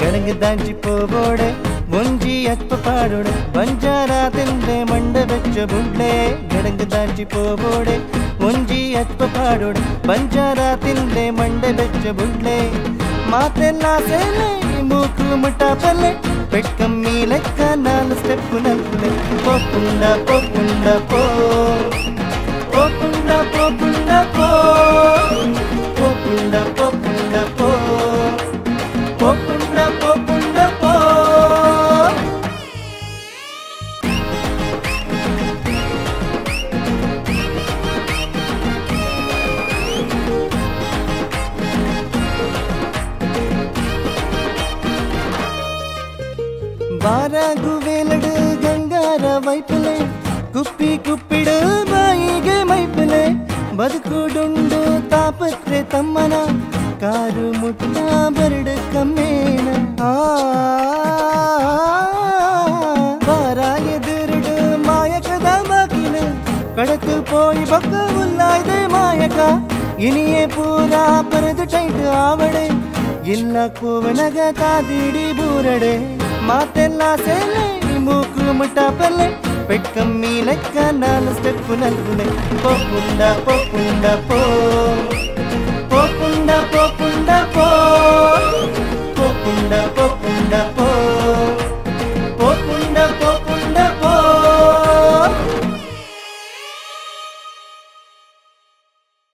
ಗಡಂಗ ದಾಂಚಿ ಪೋಬೋಡೆ ಮುಂಜಿ ಅಪ್ಪ ಪಾಡೋಡೆ ಬಂಜಾರ ತಿಂದೆ ಮಂಡ ಬೆಚ್ಚ ಬುಡ್ಲೆ ಗಡಂಗ ದಾಂಚಿ ಪೋಬೋಡೆ ಮುಂಜಿ ಅಪ್ಪ ಪಾಡೋಡೆ ಬಂಜಾರ ತಿಂದೆ ಮಂಡ ಬೆಚ್ಚ ಬುಡ್ಲೆ ಮಾತೆಲ್ಲ ಸೇಲೆ ಮೂಕು ಮುಟ್ಟ ಪಲ್ಲೆ ಬೆಕ್ಕಮ್ಮಿ ಲೆಕ್ಕ ನಾಲು ಸ್ಟೆಪ್ಪು ನಲ್ಲೆ ಪೋಪುಂಡ ಪೋಪುಂಡ ಪೋ ಪೋಪುಂಡ ಪೋಪುಂಡ ಪೋ ಪೋಪುಂಡ ಪೋಪುಂಡ ಪೋ ಪೋಪುಂಡ ಪೋಪುಂಡ ಪೋ ಬಾರಾಗು ವೇಲಡು ಗಂಗಾರ ವೈಪಲೆ ಕುಪ್ಪಿ ಕುಪ್ಪಿಡು ಬಾಯಿಗೆ ಮೈಪಲೆ ಬದುಕುಡುಂಡು ತಾಪತ್ರೆ ತಮ್ಮನ ಕಾರು ಮುಟ್ಟ ಬರಡು ಕಮ್ಮೇನ ಬಾರ ಎದುರುಡು ಮಾಯಕದ ಬಾಕಿನ ಕಡಕು ಪೋಯಿ ಬಕ್ಕ ಉಲ್ಲಾಯ್ದೆ ಮಾಯಕ ಇನಿಯೇ ಪೂರಾ ಪರದು ಟೈಟ್ ಆವಡೆ ಇಲ್ಲ ಕೋವನಗ ಕಾದಿಡಿ ಬೂರಡೆ ಮಾತೆಲ್ಲ ಸೇಲೆ ಮೂಕು ಮುಟ್ಟ ಪಲ್ಲೆ ಬೆಕ್ಕಮ್ಮಿ ಲೆಕ್ಕ ನಾಲು ಸ್ಟೆಪ್ಪು ನಲ್ಲೆ ಪೋಪುಂಡ ಪೋಪುಂಡ ಪೋ